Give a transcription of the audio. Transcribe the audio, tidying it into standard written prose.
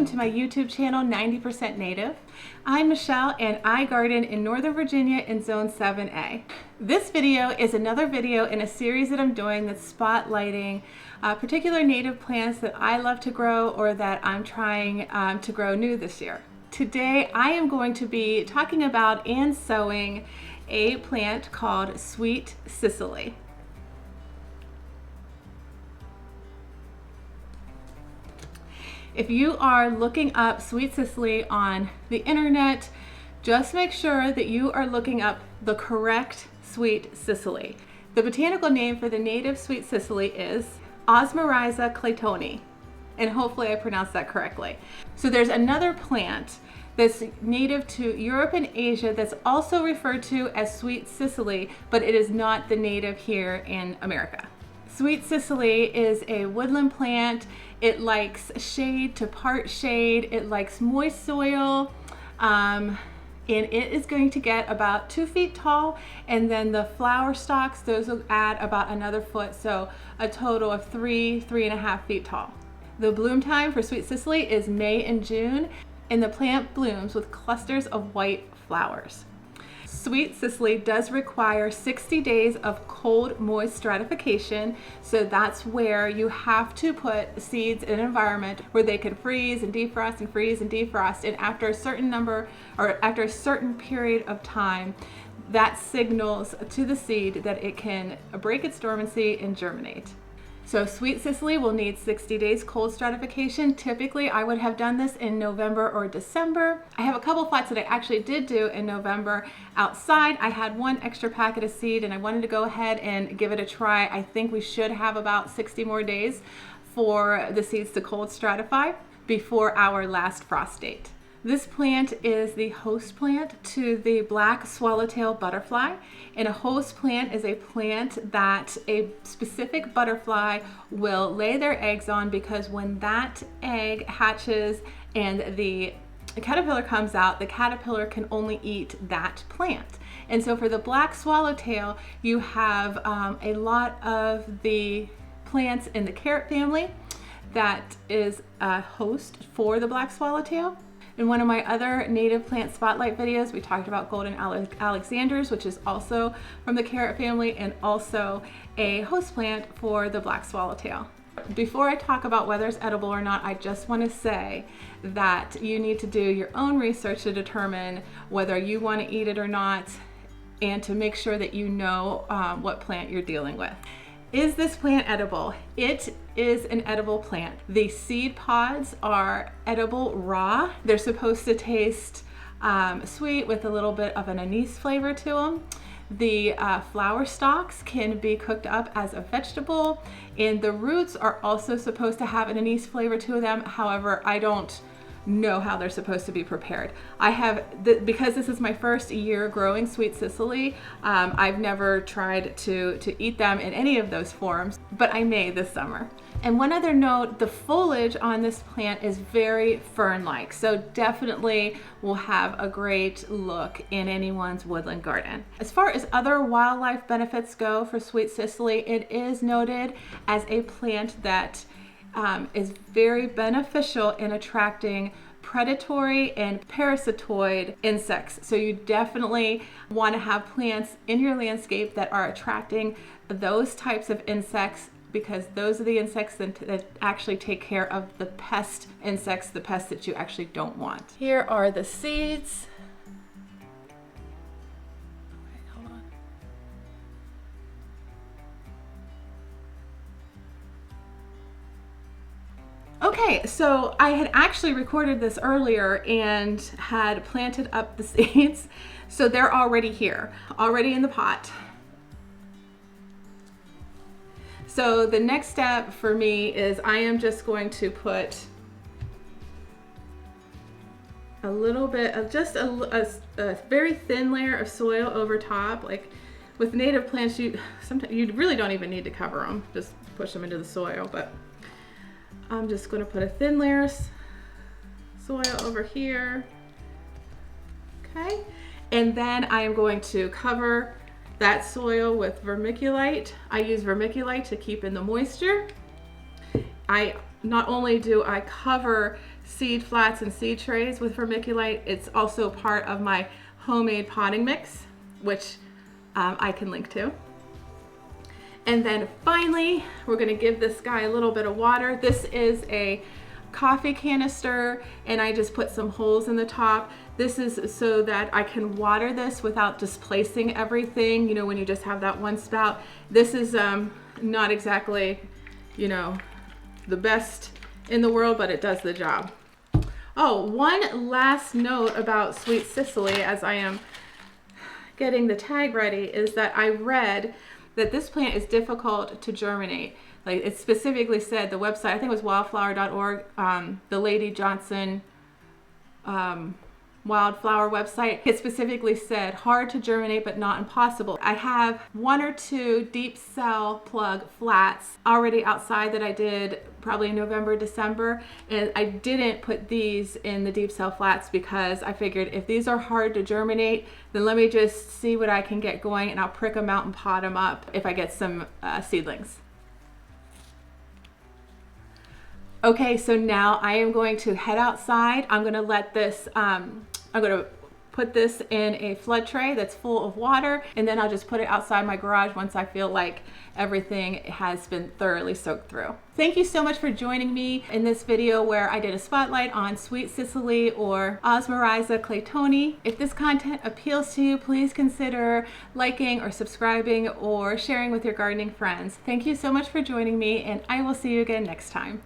to my YouTube channel, 90% Native. I'm Michelle and I garden in Northern Virginia in Zone 7A. This video is another video in a series that I'm doing that's spotlighting particular native plants that I love to grow or that I'm trying to grow new this year. Today I am going to be talking about and sowing a plant called Sweet Cicely. If you are looking up Sweet Cicely on the internet, just make sure that you are looking up the correct Sweet Cicely. The botanical name for the native Sweet Cicely is Osmorhiza claytonii, and hopefully I pronounced that correctly. So there's another plant that's native to Europe and Asia that's also referred to as Sweet Cicely, but it is not the native here in America. Sweet Cicely is a woodland plant. It likes shade to part shade. It likes moist soil. And it is going to get about 2 feet tall. And then the flower stalks, those will add about another foot. So a total of 3.5 feet tall. The bloom time for Sweet Cicely is May and June. And the plant blooms with clusters of white flowers. Sweet Cicely does require 60 days of cold, moist stratification. So that's where you have to put seeds in an environment where they can freeze and defrost and freeze and defrost. And after a certain number or after a certain period of time, that signals to the seed that it can break its dormancy and germinate. So Sweet Cicely will need 60 days cold stratification. Typically, I would have done this in November or December. I have a couple plots that I actually did do in November outside. I had one extra packet of seed and I wanted to go ahead and give it a try. I think we should have about 60 more days for the seeds to cold stratify before our last frost date. This plant is the host plant to the black swallowtail butterfly. And a host plant is a plant that a specific butterfly will lay their eggs on, because when that egg hatches and the caterpillar comes out, the caterpillar can only eat that plant. And so for the black swallowtail, you have a lot of the plants in the carrot family that is a host for the black swallowtail. In one of my other native plant spotlight videos, we talked about golden alexanders, which is also from the carrot family and also a host plant for the black swallowtail. Before I talk about whether it's edible or not, I just want to say that you need to do your own research to determine whether you want to eat it or not, and to make sure that you know what plant you're dealing with. Is this plant edible? It is an edible plant. The seed pods are edible raw. They're supposed to taste sweet with a little bit of an anise flavor to them. The flower stalks can be cooked up as a vegetable, and the roots are also supposed to have an anise flavor to them. However, I don't know how they're supposed to be prepared. I have, because this is my first year growing Sweet Cicely, I've never tried to eat them in any of those forms, but I may this summer. And one other note, the foliage on this plant is very fern-like, so definitely will have a great look in anyone's woodland garden. As far as other wildlife benefits go for Sweet Cicely, it is noted as a plant that is very beneficial in attracting predatory and parasitoid insects. So you definitely want to have plants in your landscape that are attracting those types of insects, because those are the insects that actually take care of the pest insects, the pests that you actually don't want. Here are the seeds. Okay, so I had actually recorded this earlier and had planted up the seeds. So they're already here, already in the pot. So the next step for me is I am just going to put a little bit of just a very thin layer of soil over top. Like with native plants, sometimes you really don't even need to cover them, just push them into the soil. But I'm just going to put a thin layer of soil over here. Okay, and then I am going to cover that soil with vermiculite. I use vermiculite to keep in the moisture. Not only do I cover seed flats and seed trays with vermiculite. It's also part of my homemade potting mix, which I can link to. And then finally, we're gonna give this guy a little bit of water. This is a coffee canister, and I just put some holes in the top. This is so that I can water this without displacing everything, you know, when you just have that one spout. This is not exactly, you know, the best in the world, but it does the job. Oh, one last note about Sweet Cicely as I am getting the tag ready is that I read that this plant is difficult to germinate. Like it specifically said, the website, I think it was wildflower.org, the Lady Johnson wildflower website, it specifically said hard to germinate but not impossible. I have 1 or 2 deep cell plug flats already outside that I did probably in November, December, and I didn't put these in the deep cell flats because I figured if these are hard to germinate, then let me just see what I can get going, and I'll prick them out and pot them up if I get some seedlings. Okay, so now I am going to head outside. I'm gonna let this, I'm gonna put this in a flood tray that's full of water, and then I'll just put it outside my garage once I feel like everything has been thoroughly soaked through. Thank you so much for joining me in this video where I did a spotlight on Sweet Cicely or Osmorhiza claytonii. If this content appeals to you, please consider liking or subscribing or sharing with your gardening friends. Thank you so much for joining me, and I will see you again next time.